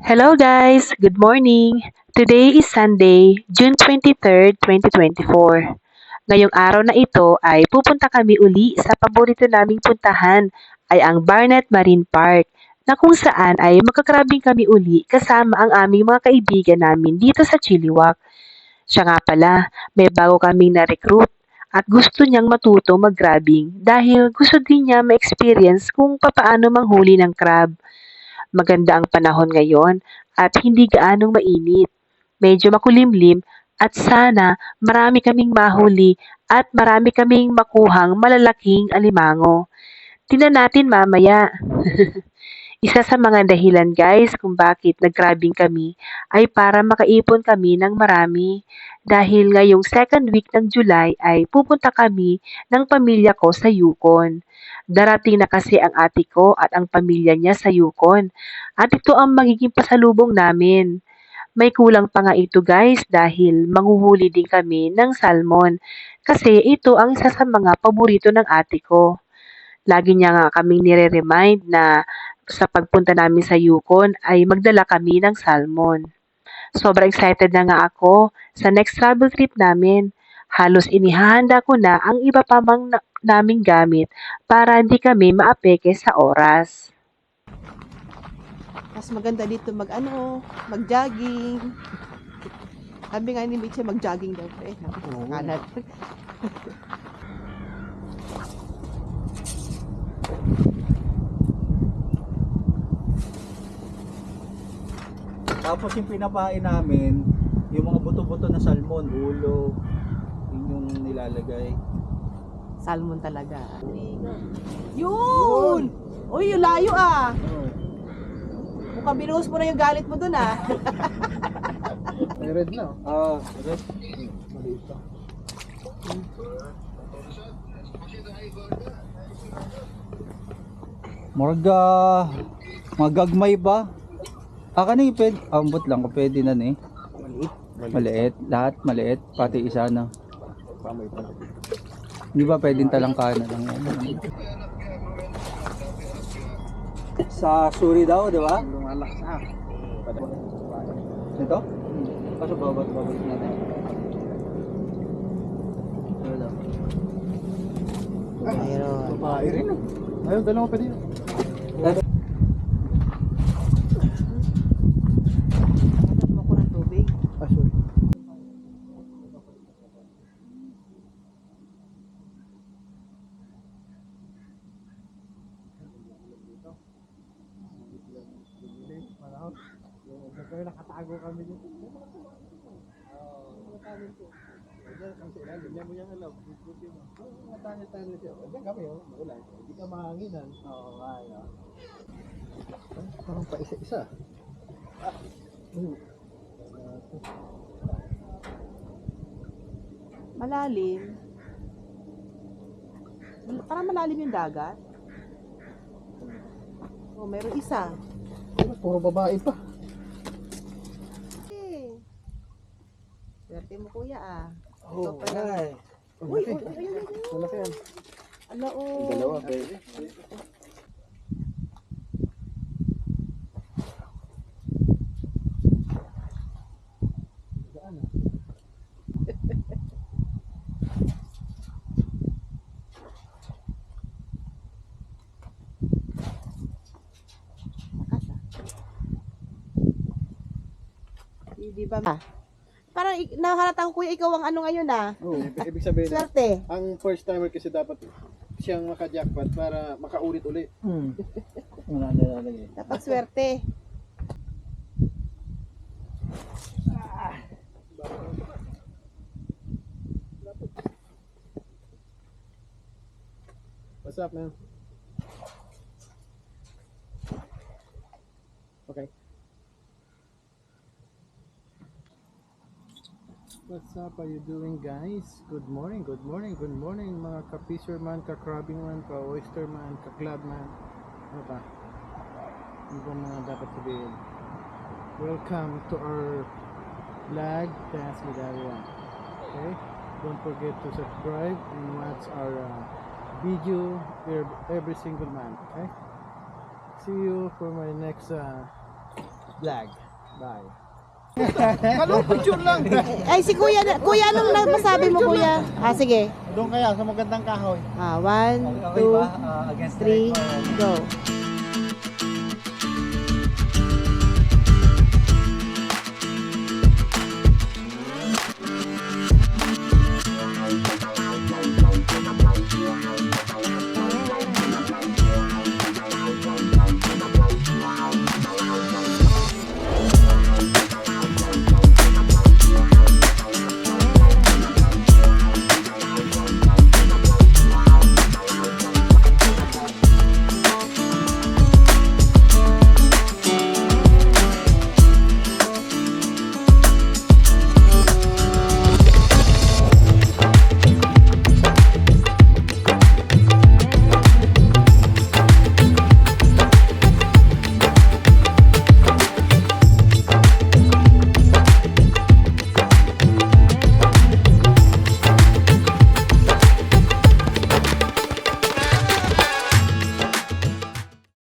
Hello guys, good morning. Today is Sunday, June 23rd, 2024. Ngayong araw na ito ay pupunta kami uli sa paborito naming puntahan ay ang Barnett Marine Park na kung saan ay magkakrabing kami uli kasama ang aming mga kaibigan namin dito sa Chilliwack. Siya nga pala, may bago kaming na-recruit at gusto niyang matuto mag-grabbing dahil gusto din niya ma-experience kung papaano manghuli ng crab. Maganda ang panahon ngayon at hindi gaanong mainit. Medyo makulimlim at sana marami kaming mahuli at marami kaming makuhang malalaking alimango. Tingnan natin mamaya. Isa sa mga dahilan guys kung bakit nag-crabbing kami ay para makaipon kami ng marami. Dahil ngayong second week ng July ay pupunta kami ng pamilya ko sa Yukon. Darating na kasi ang ate ko at ang pamilya niya sa Yukon. At ito ang magiging pasalubong namin. May kulang pa nga ito guys dahil manghuhuli din kami ng salmon. Kasi ito ang isa sa mga paborito ng ate ko. Lagi niya nga kaming nire-remind na sa pagpunta namin sa Yukon ay magdala kami ng salmon. Sobrang excited na nga ako sa next travel trip namin. Halos inihahanda ko na ang iba pa mang naming gamit para hindi kami maapeke sa oras. Mas maganda dito mag-jogging. Sabi nga ni Mitchell, mag-jogging daw pa eh. Kanan. Tapos yung pinapain namin, yung mga buto-buto na salmon, ulo, yun yung nilalagay. Salmon talaga. Yun! Uy, yung layo ah! Mukhang binuhos mo na yung galit mo dun ah. May red na. Red. Maliit pa. Morga, magagmay ba? Kanina pwede, ambot lang ko pwede na eh. Maliit, lahat maliit, pati isa na. Hindi ba pwedeng talangkana lang yan? Sa suri daw, di ba? Lumalak sa. Ito? Kaso babalik natin. Ano daw? Mayroon. Babae rin. Ayun, dalawa pa din. Hanap mo ko ng tubig. Sorry. Nakatago kami dito. Diyan mo yung alam. Matangin-tangin siya. Diyan kami magulan. Hindi ka mahanginan. Oo, kaya. Parang pa isa-isa. Malalim. Parang malalim yung dagat. Oh, mayroon isa. Puro babae pa. Swerte mo kuya ah. Oh, ay. Uy, ayun. Malaki yan. Ala oh. Dalawa, baby. Di ba? Parang nahalata ko kuya ikaw ang ano ngayon ah. Oo, ibig sabihin, Swerte. ang first timer kasi dapat siyang maka-jackpot para makaulit ulit. Wala nilalagay. Dapat swerte. What's up, man? Okay. What's up? Are you doing, guys? Good morning, good morning, good morning, mga ka-fisherman, ka-crabbingman, ka-oysterman, ka-clubman. Ano pa? Ano ba mga dapat sabihin? Welcome to our vlog, Dance Medallion. Okay? Don't forget to subscribe and watch our video every single month. Okay? See you for my next vlog. Bye. Kalong picture lang. Ay, si Kuya, Kuya, anong masabi mo, Kuya? Sige. Doon kaya sa magandang kahoy. 1, Okay 2, ba? Against the 3, record. go.